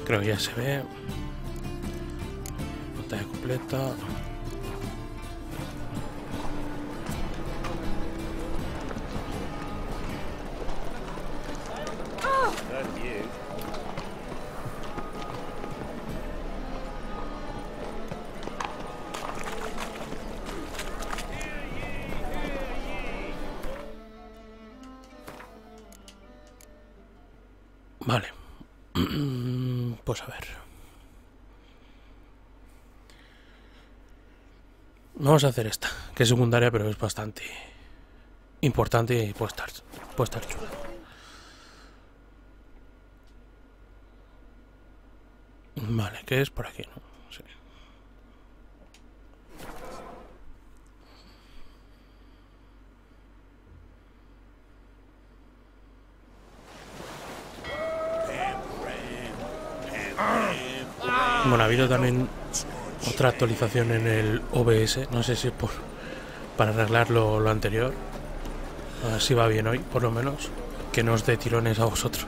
Creo que ya se ve. Pantalla completa. Vale. Pues a ver. Vamos a hacer esta, que es secundaria, pero es bastante importante y puede estar chula. Vale, ¿qué es por aquí? ¿No? Sí. Bueno, ha habido también otra actualización en el OBS, no sé si es para arreglar lo anterior. A ver si va bien hoy, por lo menos, que no os dé tirones a vosotros.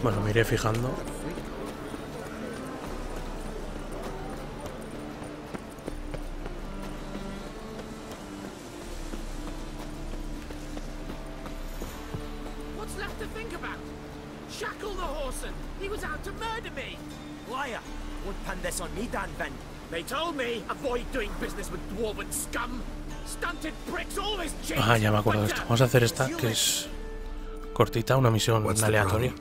Bueno, me iré fijando. Ah, ya me acuerdo de esto. Vamos a hacer esta, que es cortita, una misión aleatoria.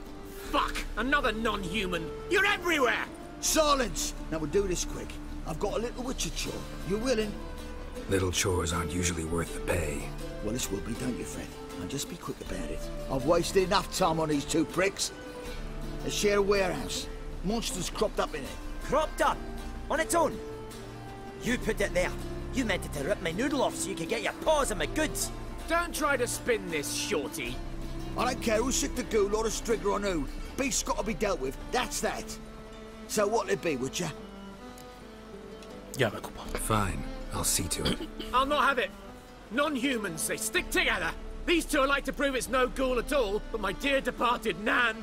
Fuck! Another non-human! You're everywhere! Silence! Now we'll do this quick. I've got a little witcher chore. You willing? Little chores aren't usually worth the pay. Well, this will be, don't you, Fred? Now just be quick about it. I've wasted enough time on these two pricks. They share a warehouse. Monsters cropped up in it. Cropped up? On its own? You put it there. You meant it to rip my noodle off so you could get your paws on my goods. Don't try to spin this, shorty. I don't care who sick the ghoul or the strigger on who. Beast's got to be dealt with. That's that. So what'll it be, would ya? Ya me ocupo. Fine. I'll see to it. I'll not have it. Non-humans, they stick together. These two are like to prove it's no ghoul at all, but my dear departed Nan.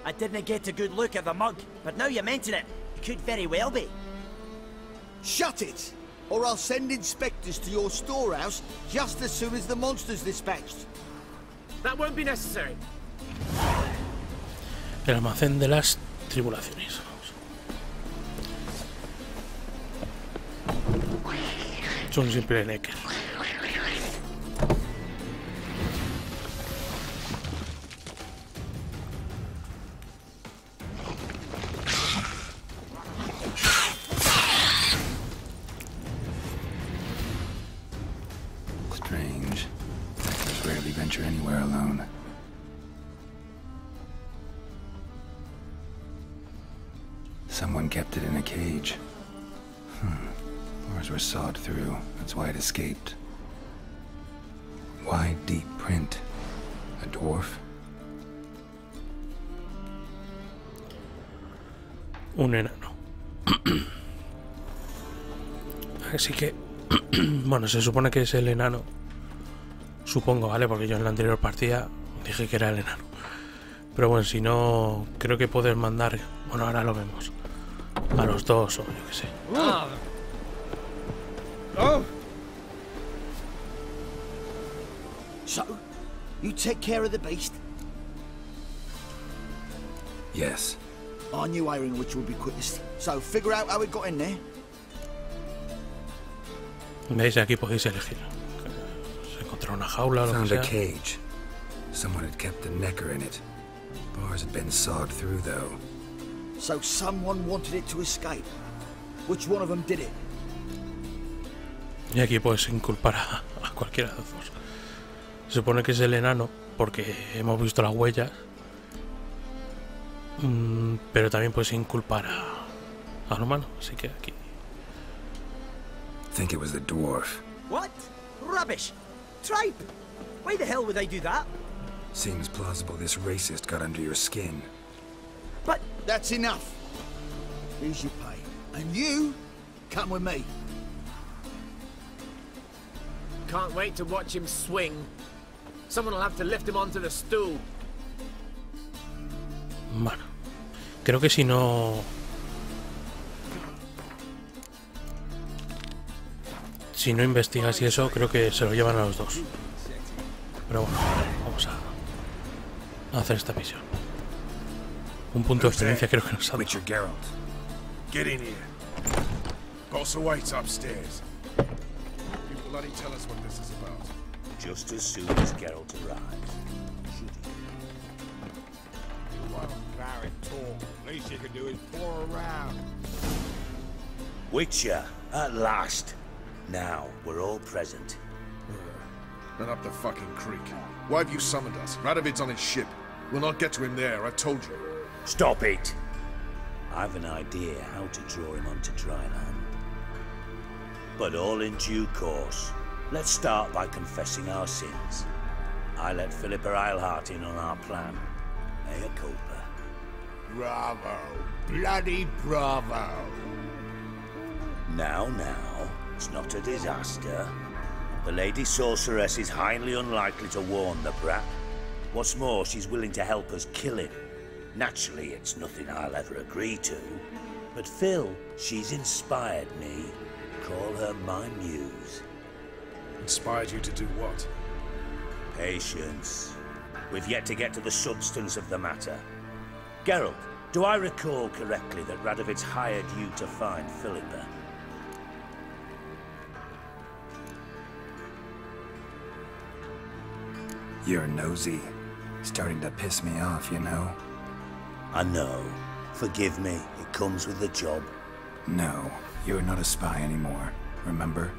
I didn't get a good look at the mug, but now you mention it, it could very well be. Shut it! Or I'll send inspectors to your storehouse just as soon as the monster's dispatched. That won't be necessary. El almacén de las tribulaciones. Es un simple necker. Strange. I rarely venture anywhere alone. Someone kept it in a cage. Doors were sawed through. That's why it escaped. Wide, deep print. A dwarf? Un enano. Así que, bueno, se supone que es el enano. Supongo, ¿vale? Porque yo en la anterior partida dije que era el enano. Pero bueno, si no, creo que puedes mandar... Bueno, ahora lo vemos. A los dos o yo qué sé. So, you take care of the beast? Yes. I knew iron which would be quickest. So, figure out how it got in there. ¿Veis? Aquí podéis elegir. Se encontró una jaula o lo Found que a sea. cage. Someone had kept a necker in it. Bars had been sawed through, though. So someone wanted it to escape. Which one of them did it? Y aquí puedes inculpar a cualquiera de los dos. Se supone que es el enano porque hemos visto las huellas. Pero también puedes inculpar al humano. Así que aquí. Think it was the dwarf. What? Rubbish! Tripe! Why the hell would I do that? Seems plausible this racist got under your skin. But... That's enough. Here's your pay. And you, come with me. can't wait to watch him swing. Someone will have to lift him onto the stool. Bueno, creo que si no... Si no investigas y eso, creo que se lo llevan a los dos. Pero bueno, vamos a hacer esta misión. Un punto de experiencia creo que nos ha dado. Richard Geralt. Get in here. Boss awaits upstairs. You bloody tell us what this is about. Just as soon as Geralt arrives. You won't carry talk. Least you can do is pour around. Witcher, at last. Now, we're all present. Run up the fucking creek. Why have you summoned us? Radovid's on his ship. We'll not get to him there, I've told you. Stop it! I've an idea how to draw him onto dry land. But all in due course. Let's start by confessing our sins. I let Philippa Eilhart in on our plan. Mea culpa. Bravo. Bloody bravo. Now, it's not a disaster. The Lady Sorceress is highly unlikely to warn the brat. What's more, she's willing to help us kill him. Naturally, it's nothing I'll ever agree to. But Phil, she's inspired me. Call her my muse. Inspired you to do what? Patience. We've yet to get to the substance of the matter. Geralt, do I recall correctly that Radovid's hired you to find Philippa? You're nosy. Starting to piss me off, you know? I know. Forgive me. It comes with the job. No, you're not a spy anymore. Remember?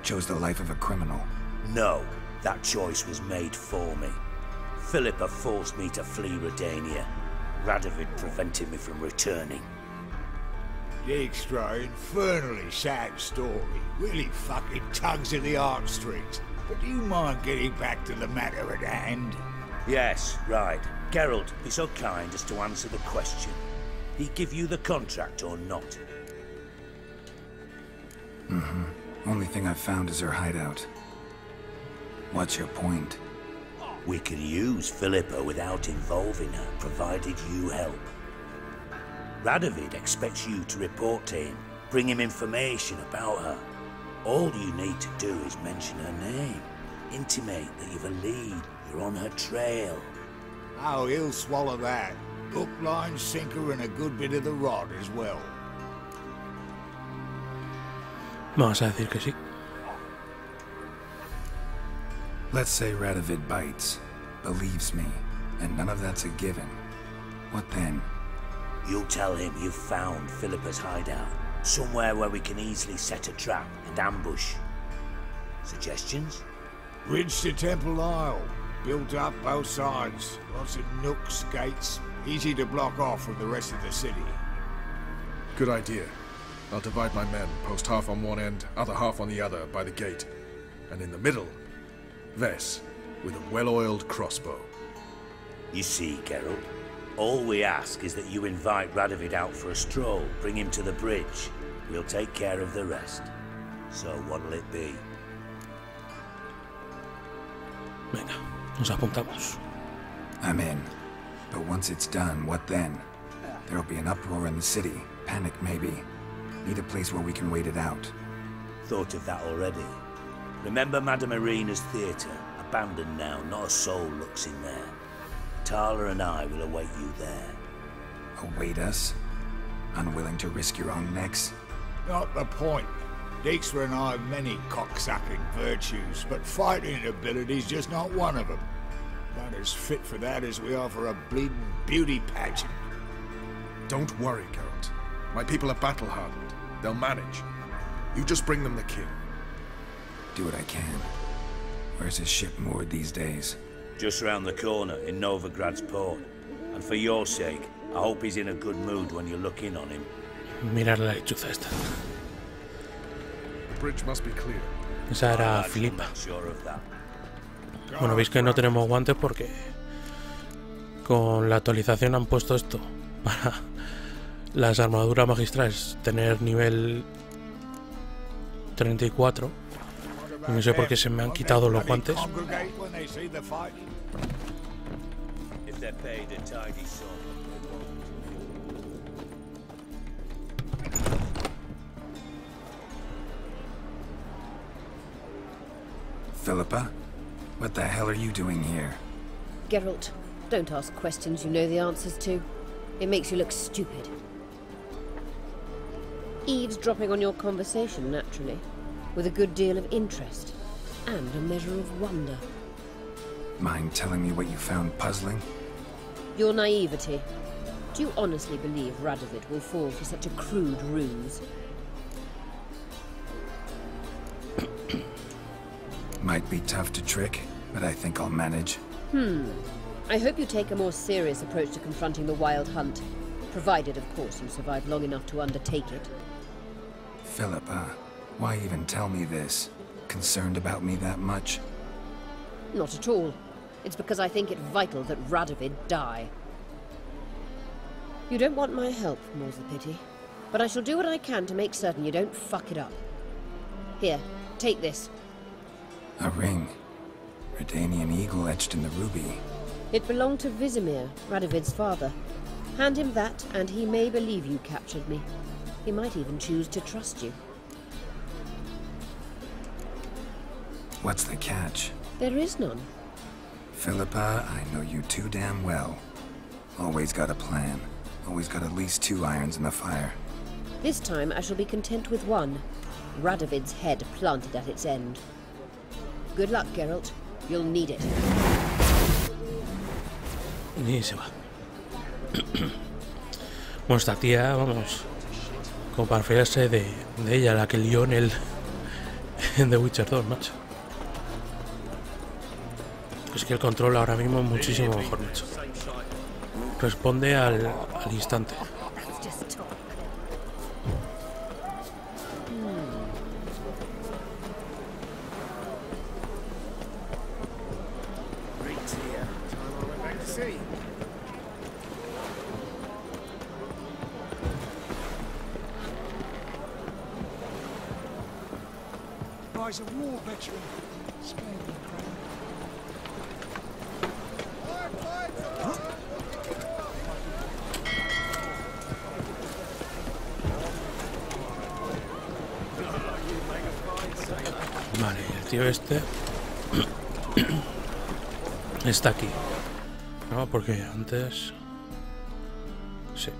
Chose the life of a criminal. No, that choice was made for me. Philippa forced me to flee Redania. Radovid prevented me from returning. The extra infernally sad story. Really fucking tugs at the heartstrings. But do you mind getting back to the matter at hand? Yes, right. Geralt, be so kind as to answer the question. He give you the contract or not? Only thing I've found is her hideout. What's your point? We can use Philippa without involving her, provided you help. Radovid expects you to report to him, bring him information about her. All you need to do is mention her name. Intimate that you've a lead, you're on her trail. Oh, he'll swallow that. Hook, line, sinker, and a good bit of the rod as well. Vamos a decir que sí. Let's say Radovid bites, believes me, and none of that's a given. What then? You'll tell him you've found Philippa's hideout, somewhere where we can easily set a trap and ambush. Suggestions? Bridge to Temple Isle. Built up both sides. Lots of nooks, gates. Easy to block off from the rest of the city. Good idea. I'll divide my men, post half on one end, other half on the other, by the gate. And in the middle, Vess, with a well-oiled crossbow. You see, Geralt, all we ask is that you invite Radovid out for a stroll, bring him to the bridge. We'll take care of the rest. So what'll it be? Venga, nos apuntamos. I'm in. But once it's done, what then? There'll be an uproar in the city. Panic, maybe. Need a place where we can wait it out. Thought of that already. Remember Madame Irina's theatre? Abandoned now, not a soul looks in there. Tala and I will await you there. Await us? Unwilling to risk your own necks? Not the point. Dijkstra and I have many cocksucking virtues, but fighting ability's just not one of them. Not as fit for that as we are for a bleeding beauty pageant. Don't worry, Geralt. My people are battle-hardened. They'll manage. You just bring them the king. Do what I can. Where's his ship moored these days? Just round the corner in Novigrad's port. And for your sake, I hope he's in a good mood when you look in on him. Mirar la lechuza esta. The bridge must be clear. Esa era I'm Filipa. not sure of that. Bueno, veis que no tenemos guantes porque con la actualización han puesto esto para las armaduras magistrales tener nivel 34 No sé por qué se me han quitado los guantes. If they're paid a tidy sum. Philippa? What the hell are you doing here? Geralt, don't ask questions you know the answers to. It makes you look stupid. Eavesdropping on your conversation, naturally, with a good deal of interest, and a measure of wonder. Mind telling me what you found puzzling? Your naivety. Do you honestly believe Radovid will fall for such a crude ruse? Might be tough to trick, but I think I'll manage. I hope you take a more serious approach to confronting the Wild Hunt. Provided, of course, you survive long enough to undertake it. Philippa, why even tell me this? Concerned about me that much? Not at all. It's because I think it vital that Radovid die. You don't want my help, more's the pity. But I shall do what I can to make certain you don't fuck it up. Here, take this. A ring. Redanian eagle etched in the ruby. It belonged to Vizimir, Radovid's father. Hand him that, and he may believe you captured me. He might even choose to trust you. What's the catch? There is none. Philippa, I know you too damn well. Always got a plan. Always got at least 2 irons in the fire. This time I shall be content with one. Radovid's head planted at its end. Good luck, Geralt. You'll need it. Y se va. Bueno, esta tía, vamos, como para fiarse de ella, la que lió en The Witcher 2, macho. Es que el control ahora mismo es muchísimo mejor, macho. Responde al instante. Guy's a war veteran. Vale, el tío este está aquí, ¿no? Porque antes... Sí.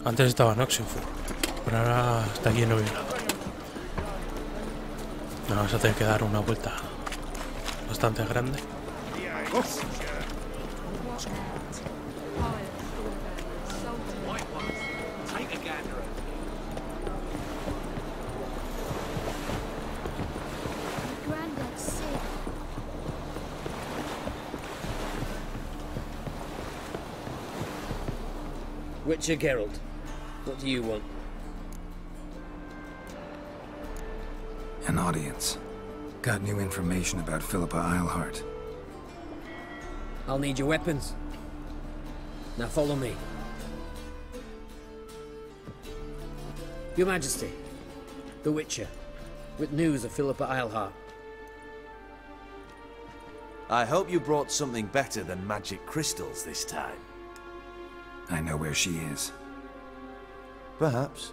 Antes estaba en Oxenford, pero ahora está aquí en Oviedo. Nos vamos a tener que dar una vuelta bastante grande. Witcher Geralt, what do you want? An audience. Got new information about Philippa Eilhart. I'll need your weapons. Now follow me. Your Majesty, the Witcher, with news of Philippa Eilhart. I hope you brought something better than magic crystals this time. I know where she is. Perhaps.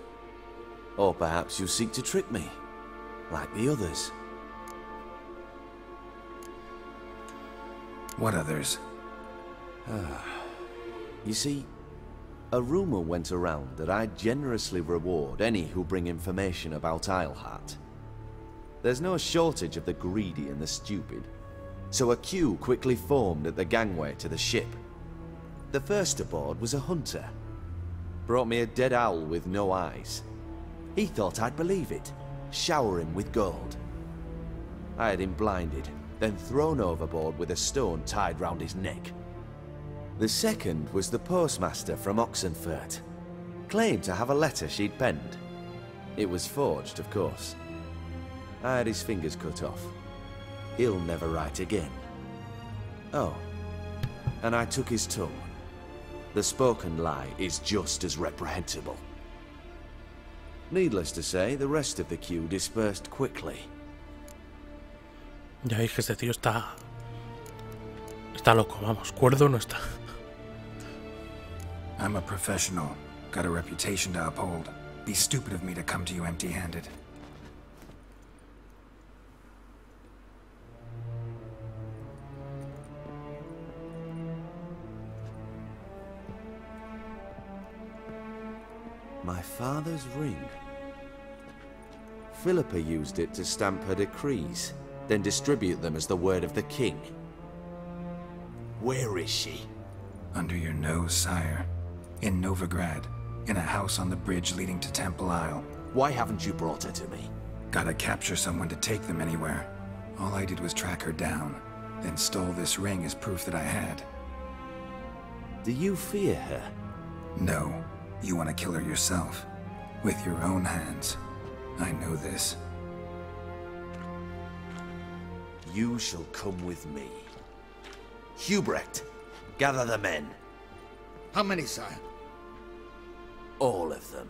Or perhaps you seek to trick me, like the others. What others? You see, a rumor went around that I'd generously reward any who bring information about Eilhart. There's no shortage of the greedy and the stupid, so a queue quickly formed at the gangway to the ship. The first aboard was a hunter. Brought me a dead owl with no eyes. He thought I'd believe it, shower him with gold. I had him blinded, then thrown overboard with a stone tied round his neck. The second was the postmaster from Oxenfurt. Claimed to have a letter she'd penned. It was forged, of course. I had his fingers cut off. He'll never write again. Oh, and I took his tongue. The spoken lie is just as reprehensible. Needless to say, the rest of the queue dispersed quickly. Ya veis que este tío está loco, vamos, cuerdo no está. I'm a professional. Got a reputation to uphold. Be stupid of me to come to you empty-handed. My father's ring. Philippa used it to stamp her decrees, then distribute them as the word of the king. Where is she? Under your nose, sire. In Novigrad. In a house on the bridge leading to Temple Isle. Why haven't you brought her to me? Gotta capture someone to take them anywhere. All I did was track her down, then stole this ring as proof that I had. Do you fear her? No. You want to kill her yourself. With your own hands. I know this. You shall come with me. Hubrecht, gather the men. How many, sire? All of them.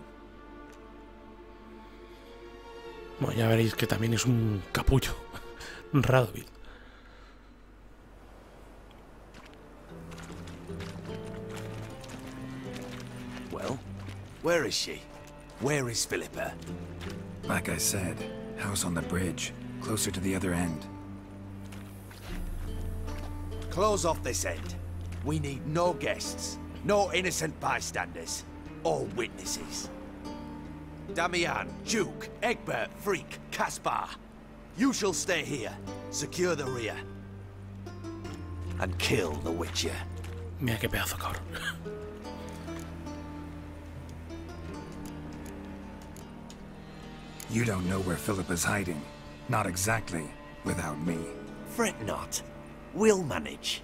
Bueno, ya veréis que también es un capullo. Radovid. Well, where is she? Where is Philippa? Like I said, house on the bridge, closer to the other end. Close off this end. We need no guests, no innocent bystanders, all witnesses. Damian, Duke, Egbert, Freak, Caspar. You shall stay here, secure the rear, and kill the Witcher. Mira qué pedazo cabrón. You don't know where Philippa's hiding. Not exactly, without me. Fret not. We'll manage.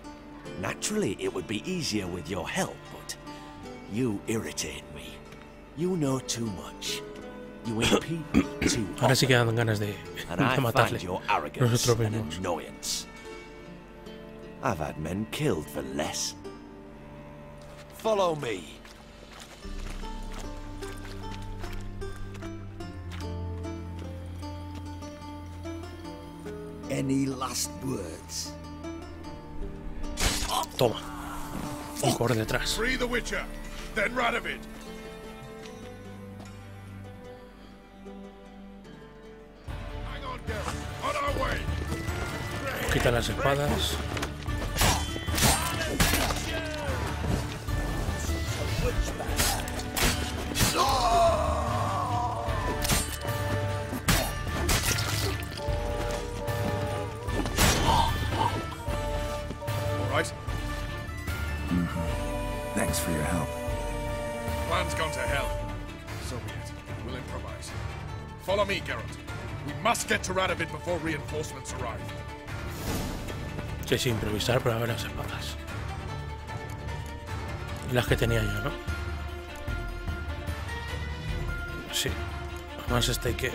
Naturally, it would be easier with your help, but you irritate me. You know too much. You impede me too often. Ahora sí que dan ganas de matarle. Your arrogance an annoyance. I've had men killed for less. Follow me. Any last words? Toma. Un por detrás. Free the Witcher, then Radovid. Hang on, Geralt. On our way. Quita las espadas. Thanks for your help. Plan's gone to hell. So be it. We'll improvise. Follow me, Geralt. We must get to Radovid before reinforcements arrive. Sí, sí, improvisar para ver las espadas. Y las que tenía yo, ¿no? Sí. Además este hay que...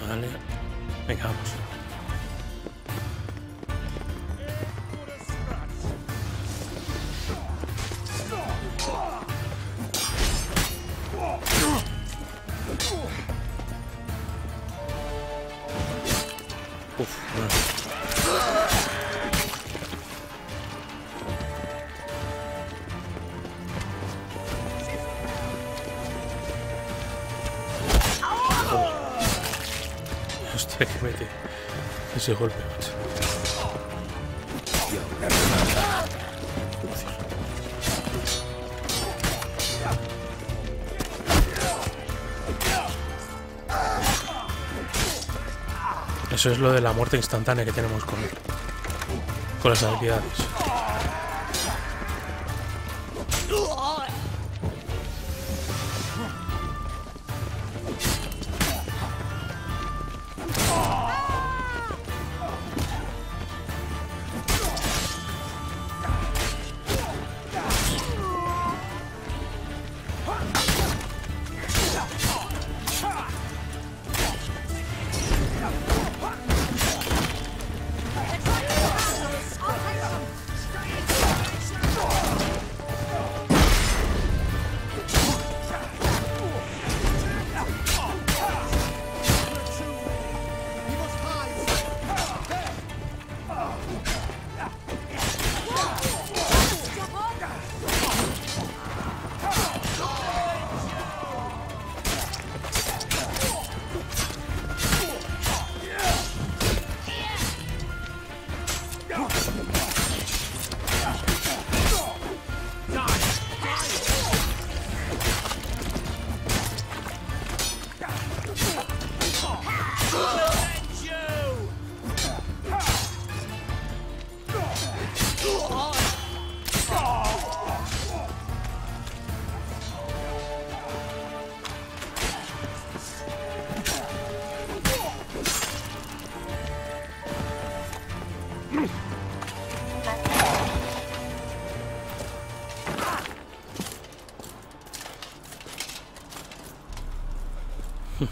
Vale. Venga, vamos. Hostia, que mete ese golpe, macho. Eso es lo de la muerte instantánea que tenemos con las habilidades.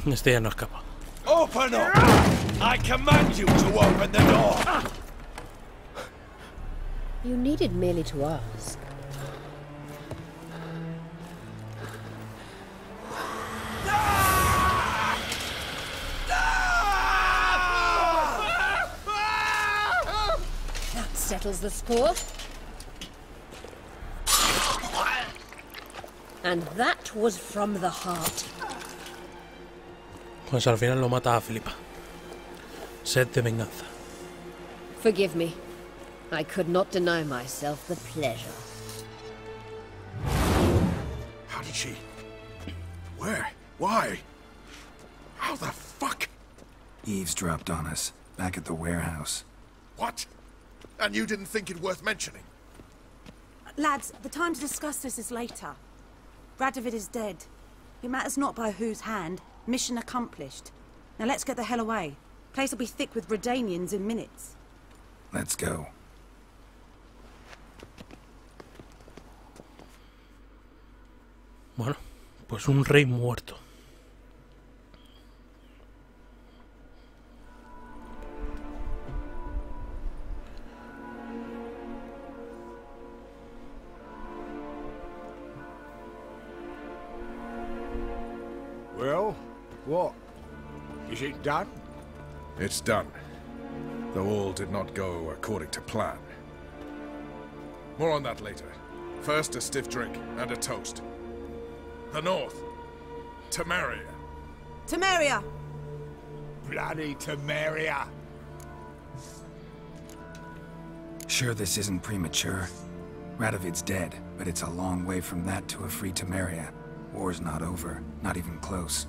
Este ya no escapa. Open up! I command you to open the door! You needed merely to ask. That settles the score. And that was from the heart. Pues al final lo mata a Filipa. Sed de venganza. Forgive me. I could not deny myself the pleasure. How did she... Where? Why? How the fuck? Eavesdropped on us, back at the warehouse. What? And you didn't think it worth mentioning? Lads, the time to discuss this is later. Radovid is dead. It matters not by whose hand. Mission accomplished. Now let's get the hell away. Place will be thick with Redanians in minutes. Let's go. Bueno, pues un rey muerto. Well, what? Is it done? It's done. Though all did not go according to plan. More on that later. First, a stiff drink and a toast. The North. Temeria. Temeria! Bloody Temeria! Sure this isn't premature. Radovid's dead, but it's a long way from that to a free Temeria. War's not over, not even close.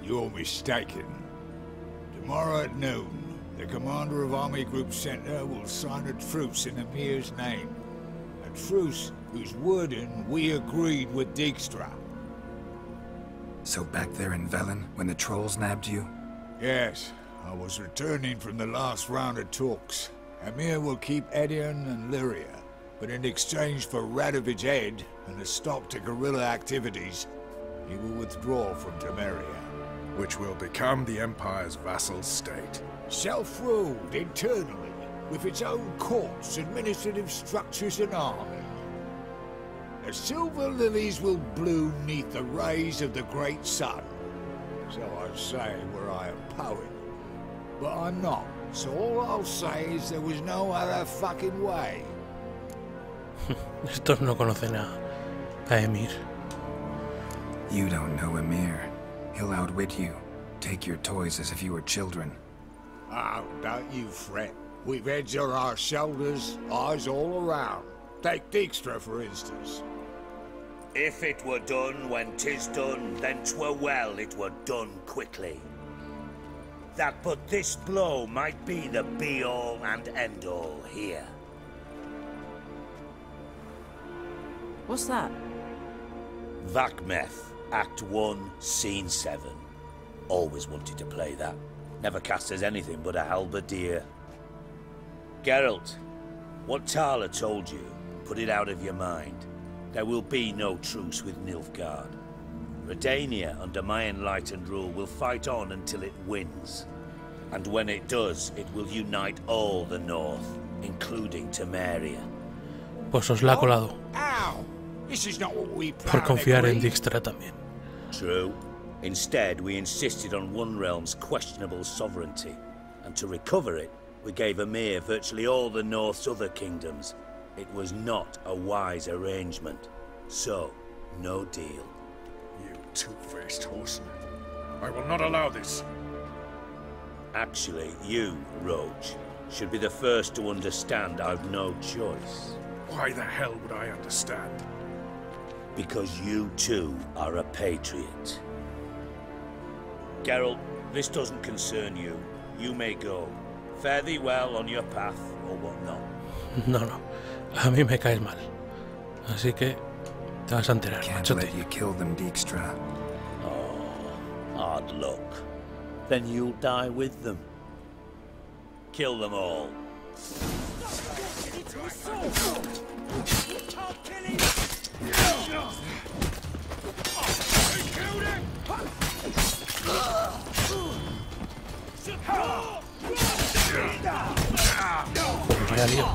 You're mistaken. Tomorrow at noon, the commander of Army Group Center will sign a truce in Emir's name. A truce whose wording we agreed with Dijkstra. So back there in Velen, when the trolls nabbed you? Yes, I was returning from the last round of talks. Emir will keep Edion and Lyria, but in exchange for Radovid's head and a stop to guerrilla activities, he will withdraw from Temeria. Which will become the Empire's vassal state. Self-ruled internally, with its own courts, administrative structures and army. The silver lilies will bloom neath the rays of the great sun. So I say were I a poet. But I'm not, so all I'll say is there was no other fucking way. Estos no conocen a Emir. You don't know Emir. He'll outwit you. Take your toys as if you were children. Oh, don't you fret. We've heads on our shoulders, eyes all around. Take Dijkstra, for instance. If it were done when 'tis done, then 'twere well it were done quickly. That but this blow might be the be-all and end-all here. What's that? Vakmeth, Act 1, Scene 7. Always wanted to play that. Never cast as anything but a halberdier. Geralt, what Tala told you, put it out of your mind. There will be no truce with Nilfgaard. Redania, under my enlightened rule, will fight on until it wins. And when it does, it will unite all the North, including Temeria. Pues os la ha colado. Ow! This is not what we Por confiar en Dijkstra también. True. Instead, we insisted on one realm's questionable sovereignty, and to recover it, we gave Emir virtually all the North's other kingdoms. It was not a wise arrangement. So, no deal. You two-faced horseman. I will not allow this. Actually, you, Roach, should be the first to understand I've no choice. Why the hell would I understand? Because you too are a patriot. Geralt, this doesn't concern you. You may go. Fare thee well on your path, or whatnot. No, no. A mí me caes mal. Así que te vas a enterar, Can't machote. let you kill them, Dijkstra. Oh, hard luck. Then you'll die with them. Kill them all. Vaya lío.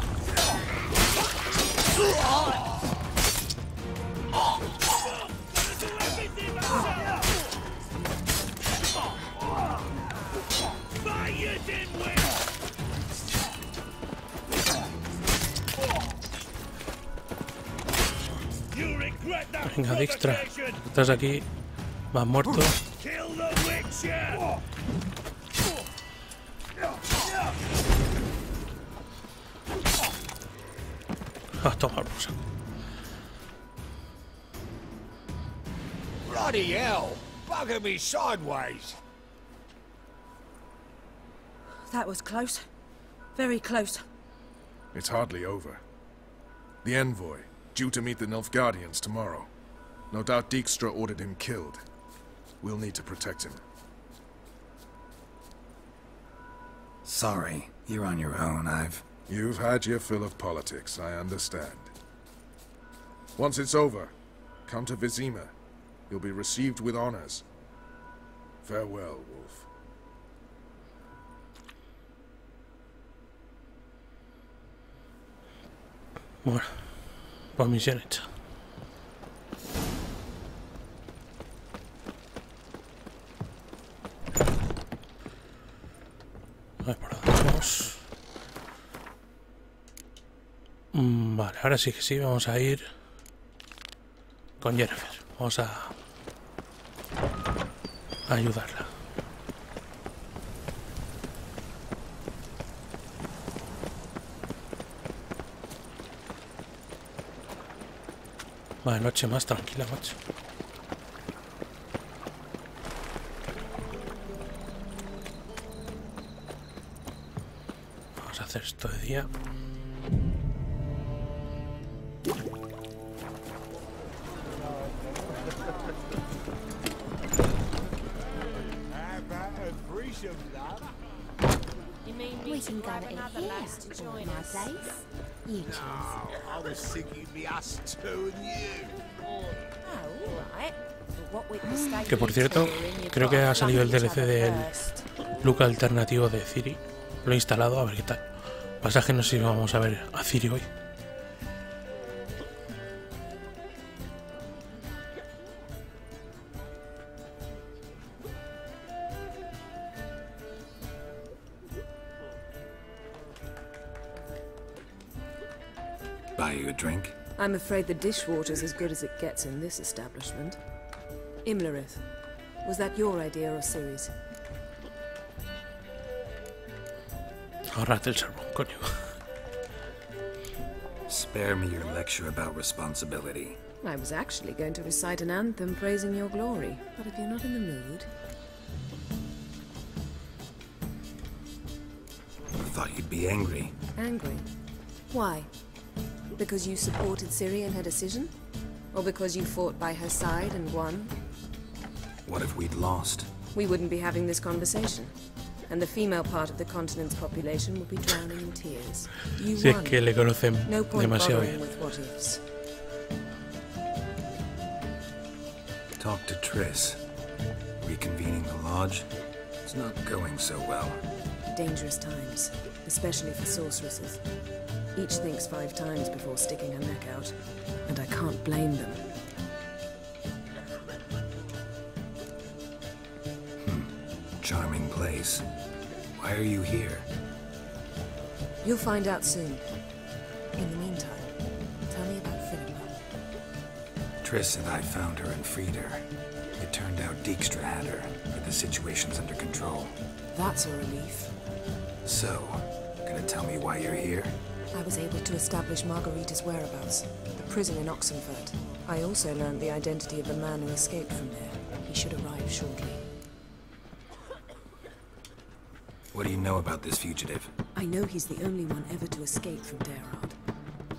Venga, Dijkstra, estás aquí, vas muerto. A tomar por saco. Bloody hell! Bugger me sideways! That was close. Very close. It's hardly over. The envoy, due to meet the Nilfgaardians tomorrow. No doubt Dijkstra ordered him killed. We'll need to protect him. Sorry, you're on your own. You've had your fill of politics, I understand. Once it's over, come to Vizima. You'll be received with honors. Farewell, Wolf. Bueno, pues misión hecha. A ver por dónde vamos. Vale, ahora sí que sí, vamos a ir con Jennifer. Vamos a ayudarla. Vale, noche más tranquila, macho. Vamos a hacer esto de día. We can go in here, or my place. You choose. I was thinking me us two and you. Que por cierto, creo que ha salido el DLC del look alternativo de Ciri. Lo he instalado, a ver qué tal. Pasa que no sé si vamos a ver a Ciri hoy. Buy you a drink? I'm afraid the dishwater's as good as it gets in this establishment. Imlerith, was that your idea or Ciri's? Ahorrate el sermón, coño. Spare me your lecture about responsibility. I was actually going to recite an anthem praising your glory, but if you're not in the mood... I thought you'd be angry. Angry? Why? Because you supported Ciri in her decision? Or because you fought by her side and won? What if we'd lost? We wouldn't be having this conversation. And the female part of the continent's population would be drowning in tears. You Si es won. que le conocen No point demasiado bothering bien. with what ifs. Talk to Triss. Reconvening the lodge? It's not going so well. Dangerous times, especially for sorceresses. Each thinks 5 times before sticking her neck out, and I can't blame them. Charming place. Why are you here? You'll find out soon. In the meantime, tell me about Philippa. Triss and I found her and freed her. It turned out Dijkstra had her, but the situation's under control. That's a relief. So, gonna tell me why you're here? I was able to establish Margarita's whereabouts, the prison in Oxenfurt. I also learned the identity of the man who escaped from there. He should arrive shortly. What do you know about this fugitive? I know he's the only one ever to escape from Derard.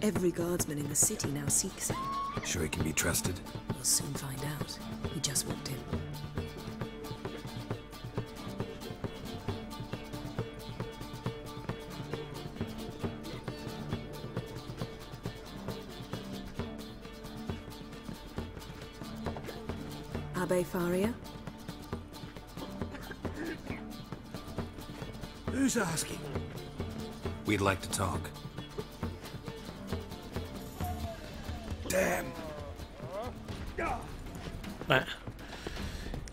Every guardsman in the city now seeks him. Sure he can be trusted? We'll soon find out. He just walked in. Abbe Faria? Who's asking? We'd like to talk. Damn.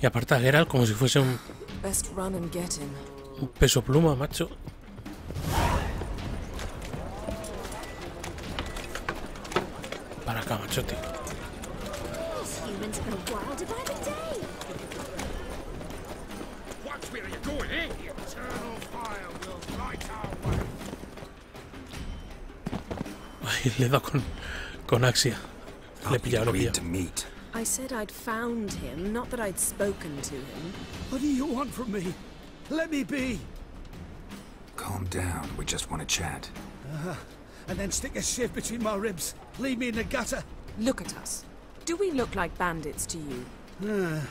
Y aparta a Geralt como si fuese un Best run and get him. peso pluma, macho. Para acá, machote. Humans have been wilder by the day. Watch where you're going, eh? The eternal fire will light our way. Ay, le he dado con Axia. Le he pillado, le he pillado. I said I'd found him, not that I'd spoken to him. What do you want from me? Let me be. Calm down. We just want to chat. And then stick a shiv between my ribs. Leave me in the gutter. Look at us. Do we look like bandits to you? No.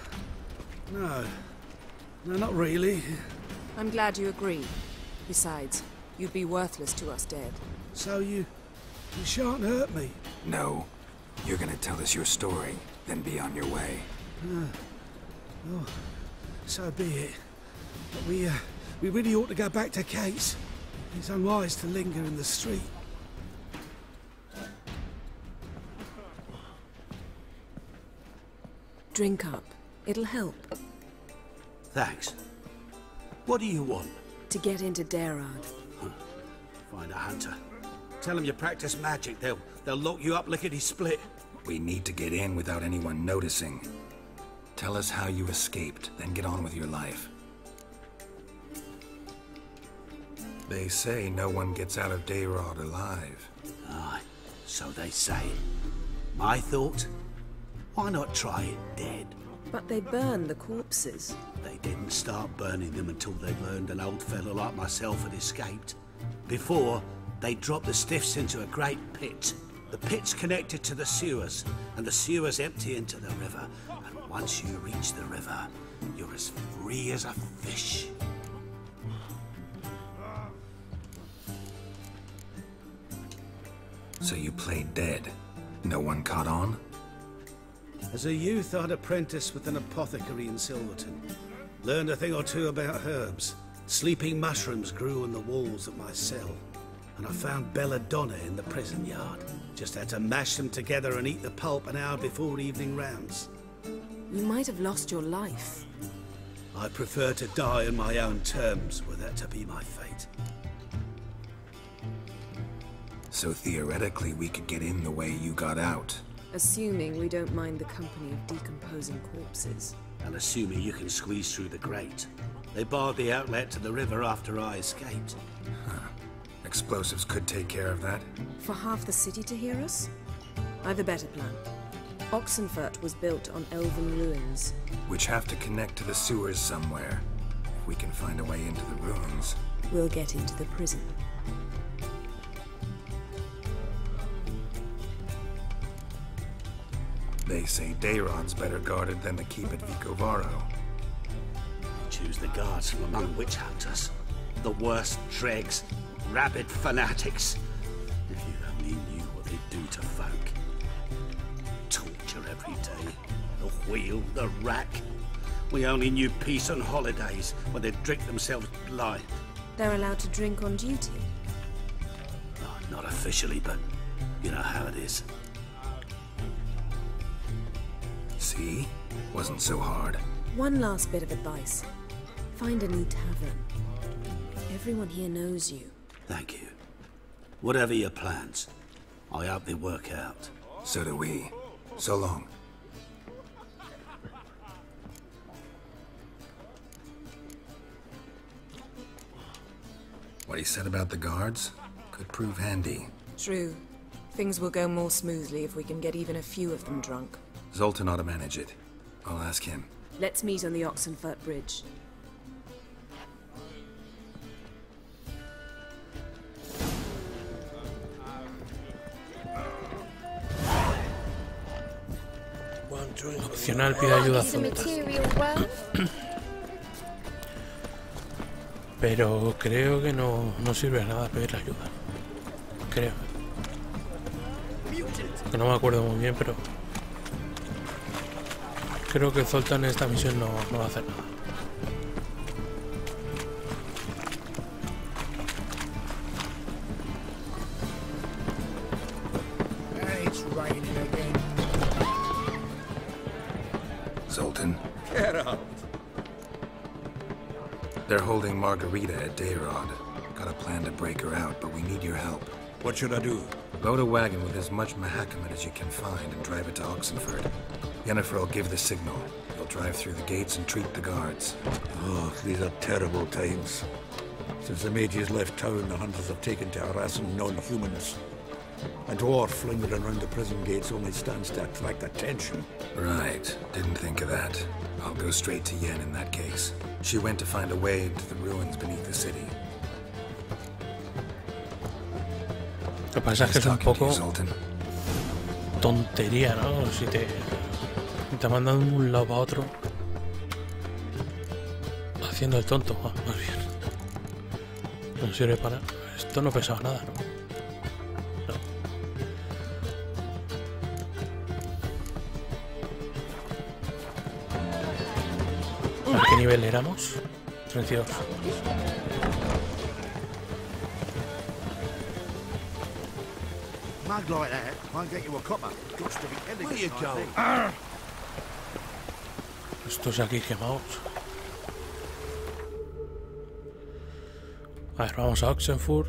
No, not really. I'm glad you agree. Besides, you'd be worthless to us dead. So you shan't hurt me. No. You're gonna tell us your story, then be on your way. Oh, so be it. But we really ought to go back to Kate's. It's unwise to linger in the street. Drink up. It'll help. Thanks. What do you want? To get into Derard. Find a hunter. Tell them you practice magic. They'll lock you up lickety-split. We need to get in without anyone noticing. Tell us how you escaped, then get on with your life. They say no one gets out of Derard alive. Aye, so they say. My thought? Why not try it dead? But they burn the corpses. They didn't start burning them until they'd learned an old fellow like myself had escaped. Before, they dropped the stiffs into a great pit. The pit's connected to the sewers, and the sewers empty into the river. And once you reach the river, you're as free as a fish. So you played dead. No one caught on? As a youth, I'd apprenticed with an apothecary in Silverton. Learned a thing or two about herbs. Sleeping mushrooms grew on the walls of my cell. And I found belladonna in the prison yard. Just had to mash them together and eat the pulp an hour before evening rounds. You might have lost your life. I prefer to die on my own terms, were that to be my fate. So theoretically, we could get in the way you got out. Assuming we don't mind the company of decomposing corpses. And assuming you can squeeze through the grate. They barred the outlet to the river after I escaped. Huh. Explosives could take care of that. For half the city to hear us? I've a better plan. Oxenfurt was built on elven ruins. Which have to connect to the sewers somewhere. If we can find a way into the ruins. We'll get into the prison. They say Dayrod's better guarded than the keep at Vicovaro. Choose the guards from among witch hunters. The worst dregs, rabid fanatics. If you only knew what they do to folk. Torture every day. The wheel, the rack. We only knew peace on holidays when they'd drink themselves blind. They're allowed to drink on duty? Oh, not officially, but you know how it is. See? Wasn't so hard. One last bit of advice. Find a new tavern. Everyone here knows you. Thank you. Whatever your plans, I hope they work out. So do we. So long. What he said about the guards could prove handy. True. Things will go more smoothly if we can get even a few of them drunk. Zoltan ought to manage it. I'll ask him. Let's meet on the Oxenfurt Bridge. Opcional, pide ayuda. Pero creo que no sirve de nada pedir ayuda. Creo. Que no me acuerdo muy bien, pero creo que Zoltan en esta misión no va a hacer nada. It's raining again. Zoltan. Geralt. They're holding Margarita at Dayrod. Got a plan to break her out, but we need your help. What should I do? Load a wagon with as much Mahakamet as you can find and drive it to Oxenford. Yennefer will give the signal. You'll drive through the gates and treat the guards. Oh, these are terrible times. Since the mages left town, the hunters have taken to harassing non-humans. A dwarf lingering around the prison gates only stands to attract attention. Right. Didn't think of that. I'll go straight to Yen in that case. She went to find a way into the ruins beneath the city. Lo que pasa es que es un poco tontería, ¿no? Si te mandan de un lado para otro haciendo el tonto, más bien. No sirve para... Esto no pesaba nada, ¿no? ¿A qué nivel éramos? 32. Mug like that won't get you a copper. Got to be elegant. Where you going? Estos aquí quemados. A ver, vamos a Oxenford.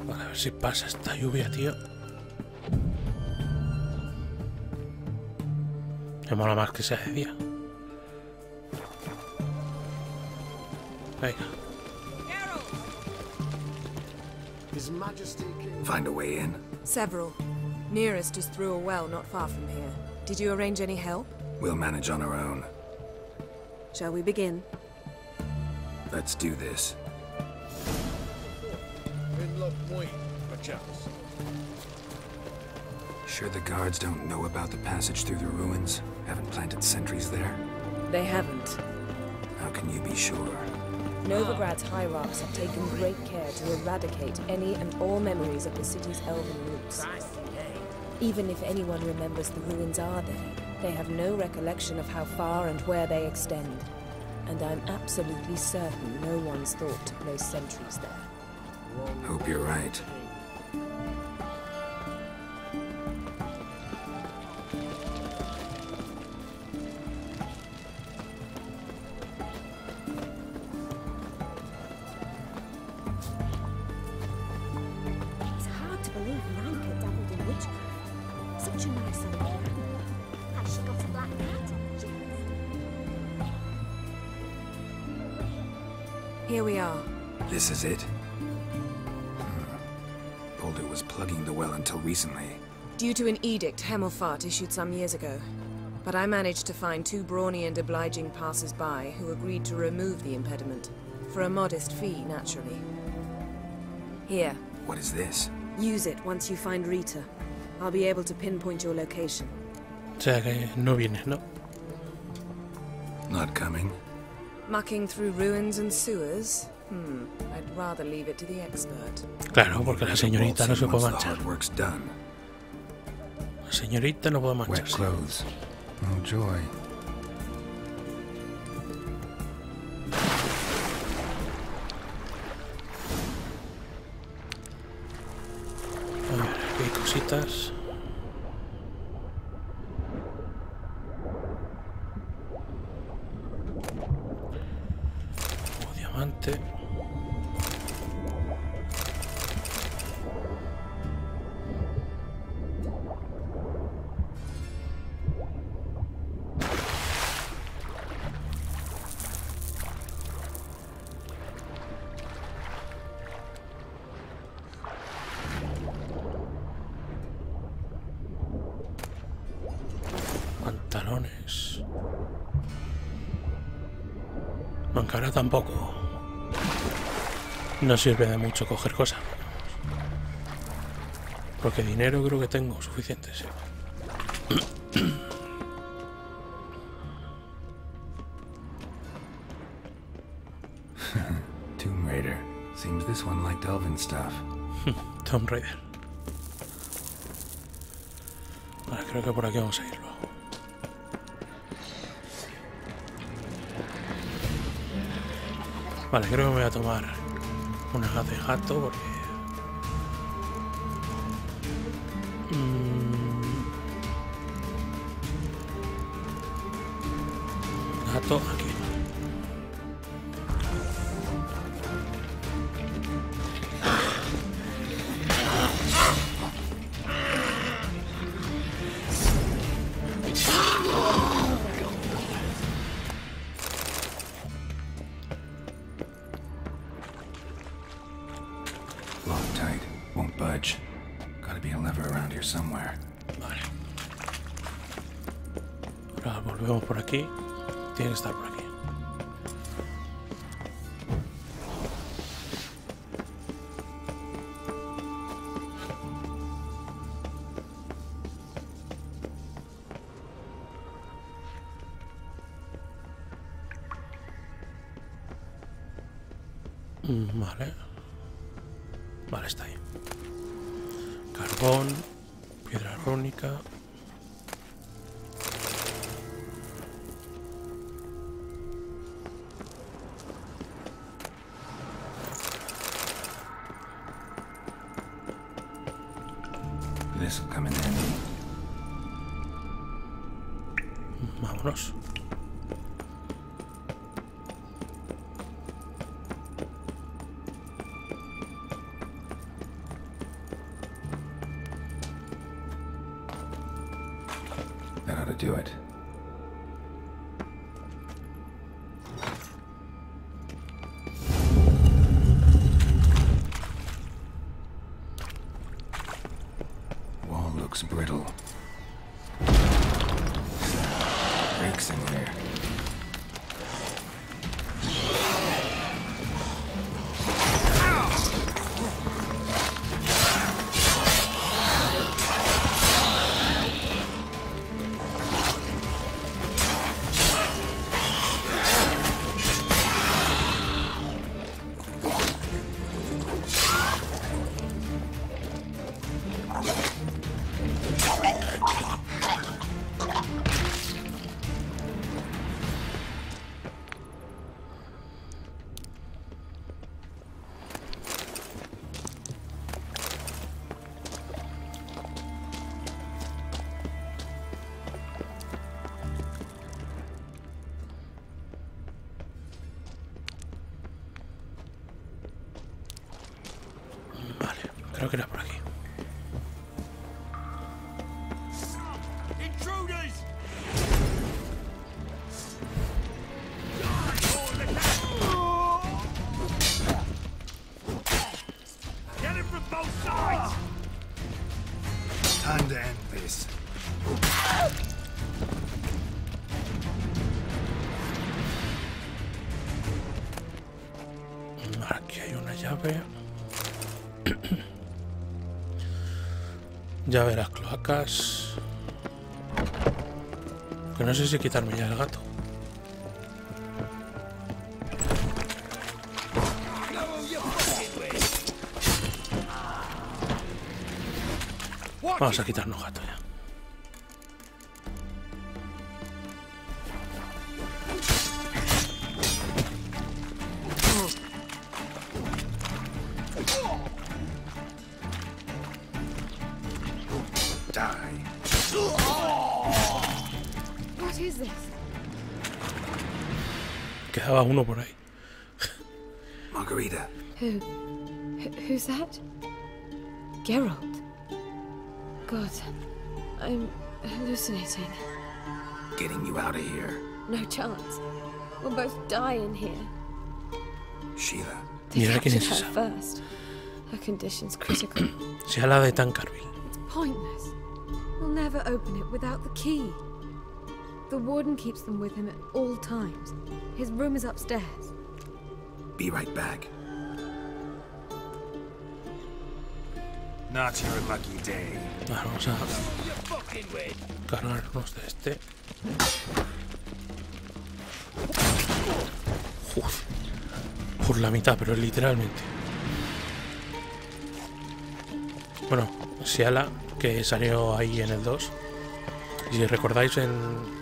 Vale, a ver si pasa esta lluvia, tío. Me mola más que sea de día. Venga. Find a way in. Several. Nearest is through a well not far from here. Did you arrange any help? We'll manage on our own. Shall we begin? Let's do this. Sure the guards don't know about the passage through the ruins? Haven't planted sentries there? They haven't. How can you be sure? Novigrad's hierarchs have taken great care to eradicate any and all memories of the city's elven roots. Even if anyone remembers the ruins are there, they have no recollection of how far and where they extend. And I'm absolutely certain no one's thought to place sentries there. Hope you're right. It's hard to believe Nanka dabbled in witchcraft. Such a nice old woman. Has she got a black cat? Here we are. This is it? Boulder was plugging the well until recently. Due to an edict Hemelfart issued some years ago. But I managed to find two brawny and obliging passers-by who agreed to remove the impediment. For a modest fee, naturally. Here. What is this? Use it once you find Rita. I'll be able to pinpoint your location. O sea que no vienes, ¿no? Not coming. Mucking through ruins and sewers? I'd rather leave it to the expert. Claro, porque la señorita no se puede manchar. Work's done. La señorita no puede Wet mancharse. clothes. Oh joy. A ver, aquí hay cositas. Diamante. Pantalones. Aunque ahora tampoco no sirve de mucho coger cosas. Porque dinero creo que tengo suficiente, sí. Tomb Raider. Seems this one liked elven stuff. Tomb Raider. Vale, creo que por aquí vamos a ir luego. Vale, creo que me voy a tomar una gas de gato porque... Gato aquí. Locked tight. Won't budge. Gotta be a lever around here somewhere. Vale. Ahora volvemos por aquí. Tiene que estar por aquí. Vale. Vale, está ahí. Carbón, piedra rúnica. This'll come in handy. Vámonos. That ought to do it. Wall looks brittle. Breaks in there. Creo que era por aquí. Time to end this. Aquí hay una llave. Llave de las cloacas. Que no sé si quitarme ya el gato. Vamos a quitarnos gato ya. What is this? Quedaba uno por ahí. Margarita. Who's that? Geralt. God, I'm hallucinating. Getting you out of here. No chance. We'll both die in here. Sheila. They Mira quién captured es her esa. first. Her condition's critical. Sea la de Tancarville. It's pointless. We'll never open it without the key. The warden keeps them with him at all times. His room is upstairs. Be right back. Not your lucky day. Vamos a cargarnos de este. Uf, por la mitad, pero literalmente. Bueno, Siala, que salió ahí en el 2, Y si recordáis en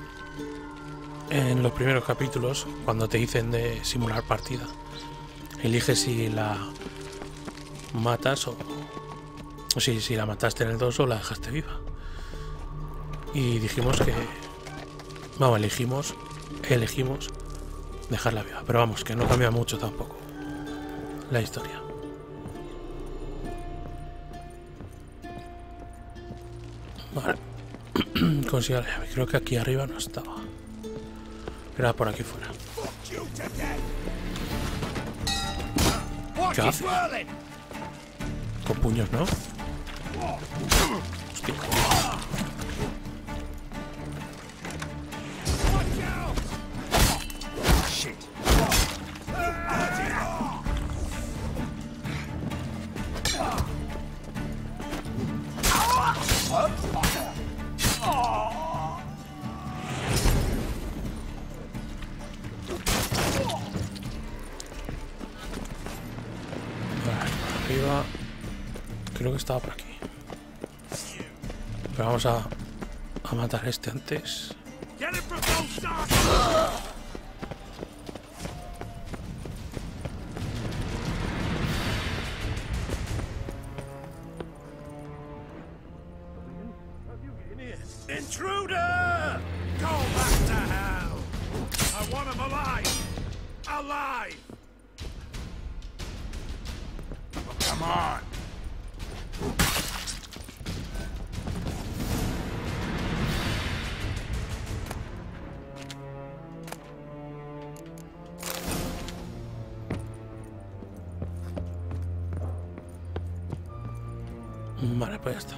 los primeros capítulos, cuando te dicen de simular partida, elige si la matas o si la mataste en el 2 o la dejaste viva. Y dijimos que... Vamos, elegimos dejarla viva. Pero vamos, que no cambia mucho tampoco la historia. Vale. Consigo la llave. Creo que aquí arriba no estaba. Era por aquí fuera. ¿Qué hace? Con puños, ¿no? Hostia. Arriba. Creo que estaba por aquí. Pero vamos a matar a este antes. Intruder! Go back to hell! I want him alive! Alive! Oh, come on! Vale, pues ya está.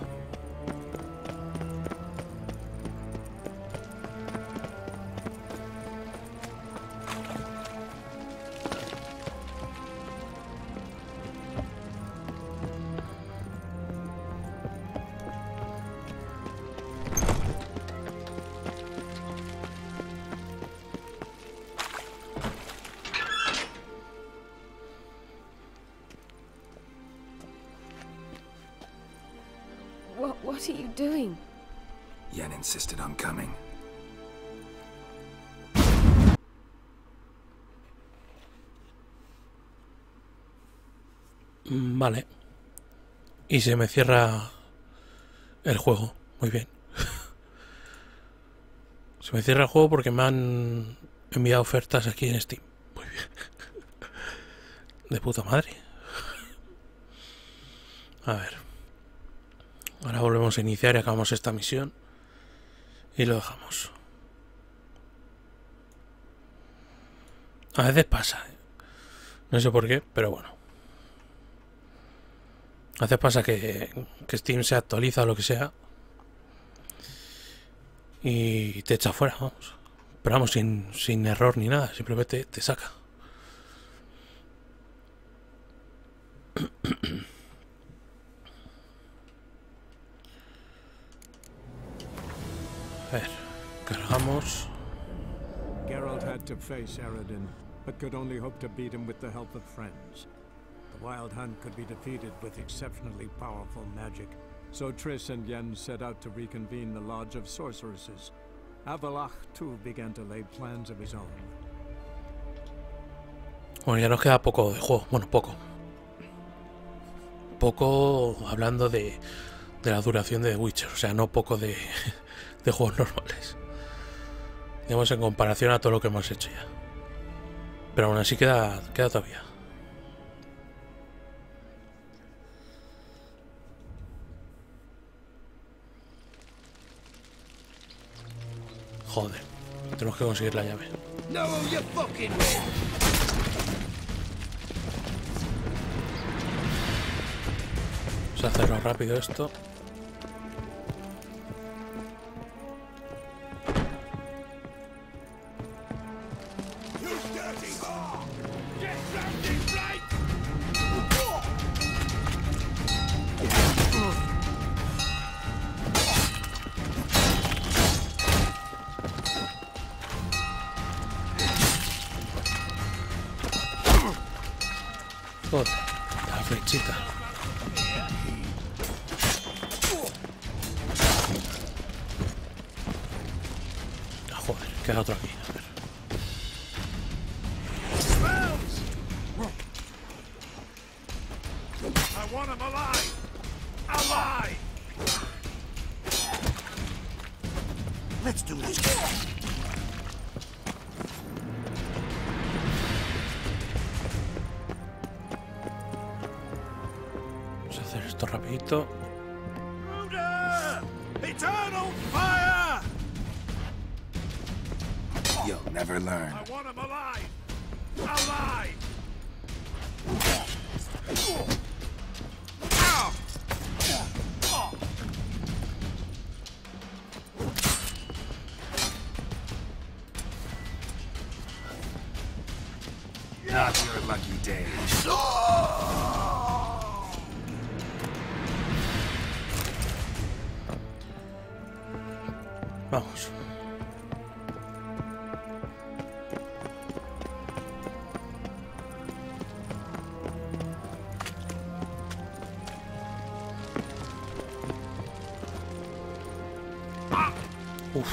What are you doing? Yen insisted on coming. Vale. Y se me cierra el juego. Muy bien. Se me cierra el juego porque me han enviado ofertas aquí en Steam. Muy bien. De puta madre. A ver. Ahora volvemos a iniciar y acabamos esta misión. Y lo dejamos. A veces pasa, ¿eh? No sé por qué, pero bueno. A veces pasa que Steam se actualiza o lo que sea. Y te echa fuera, vamos. Pero vamos, sin error ni nada. Simplemente te saca. A ver, cargamos. Geralt had to face Eredin, but could only hope to beat him with the help of friends. The Wild Hunt could be defeated with exceptionally powerful magic, so Triss and Yen set out to reconvene the Lodge of Sorceresses. Avalach, too, began to lay plans of his own. Bueno, ya nos queda poco de juego. Bueno, poco. Poco hablando de la duración de The Witcher. O sea, no poco de juegos normales. Digamos en comparación a todo lo que hemos hecho ya. Pero aún así queda todavía. Joder, tenemos que conseguir la llave. No, you fucking win. Vamos a hacerlo rápido esto. Joder, la flechita. Queda otro aquí. A ver. I want him alive! Alive! Let's do this. Vamos a hacer esto rapidito. Eternal fire! You'll never learn. I want him alive! Alive! Not your lucky day. Vamos. Uf.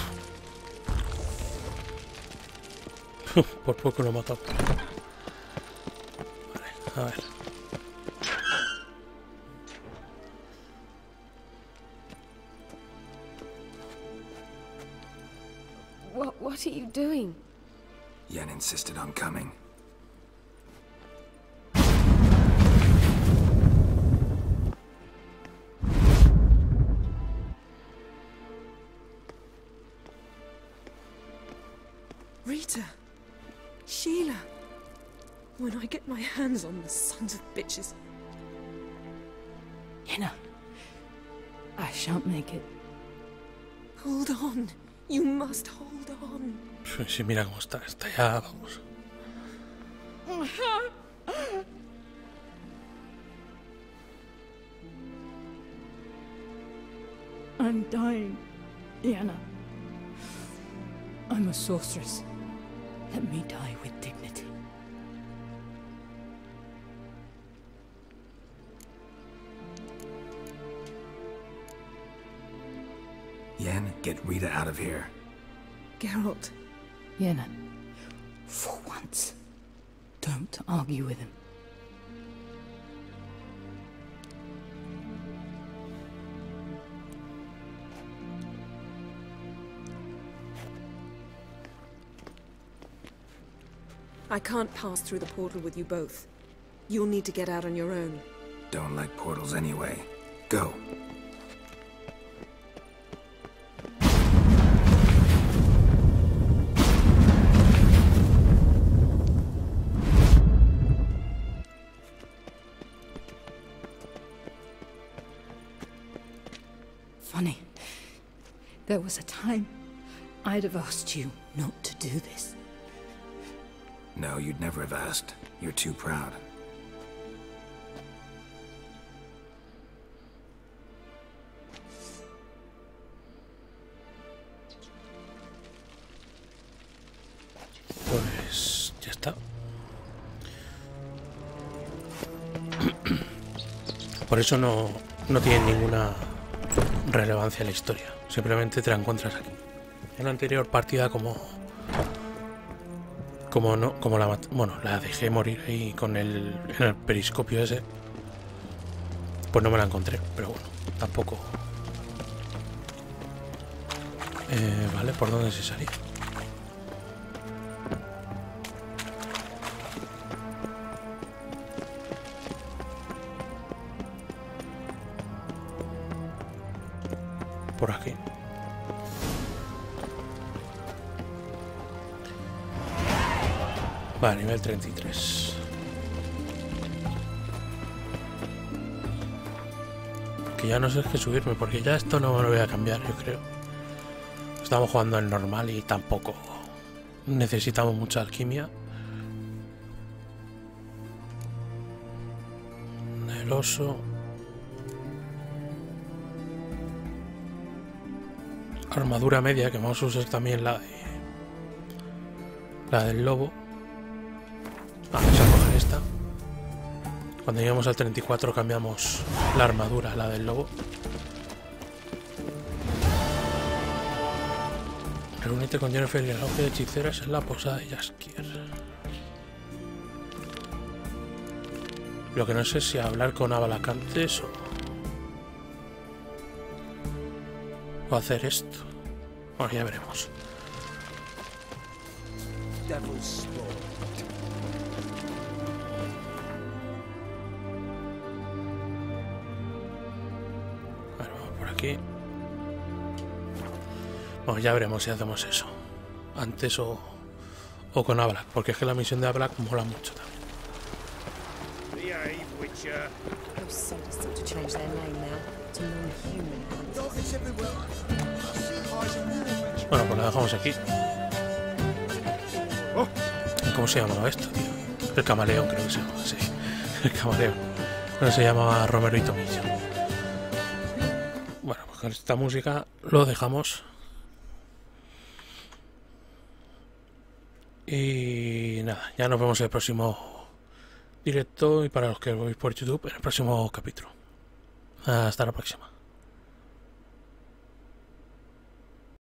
Por poco lo mató. Vale, a ver. What are you doing? Yen insisted on coming. Rita! Sheila! When I get my hands on the sons of bitches. Yenna, I shan't make it. Hold on. You must hold on. Sí, mira cómo está. Está ya, vamos. I'm dying, Yenna. I'm a sorceress. Let me die with dignity. Yen, get Rita out of here. Geralt. Yenna, for once, don't argue with him. I can't pass through the portal with you both. You'll need to get out on your own. Don't like portals anyway. Go. Funny. There was a time I'd have asked you not to do this. No, you'd never have asked. You're too proud. Pues ya está. Por eso no tiene ninguna relevancia en la historia. Simplemente te la encuentras aquí. En la anterior partida la dejé morir ahí con en el periscopio ese, pues no me la encontré, pero bueno, tampoco. Vale, ¿por dónde se salía? Por aquí. Va, nivel 33. Que ya no sé qué subirme, porque ya esto no me lo voy a cambiar, yo creo. Estamos jugando en normal y tampoco necesitamos mucha alquimia. El oso. Armadura media, que vamos a usar también la del lobo. Vamos a coger esta. Cuando lleguemos al 34 cambiamos la armadura, la del lobo. Reúnete con Jennifer y el auge de hechiceras en la posada de Jaskier. Lo que no sé es si hablar con Avalak antes o hacer esto. Bueno, ya veremos. Vale, vamos por aquí. Bueno, ya veremos si hacemos eso. Antes o con Avalak, porque es que la misión de Avalak mola mucho también. How sad is it to change their name now to non-human? Bueno, pues lo dejamos aquí. ¿Cómo se llamaba esto, tío? El camaleón, creo que se llama, sí. El camaleón. No se llamaba Romero y Tomillo. Bueno, pues con esta música lo dejamos. Y nada, ya nos vemos en el próximo directo y para los que veis por YouTube en el próximo capítulo. Hasta la próxima.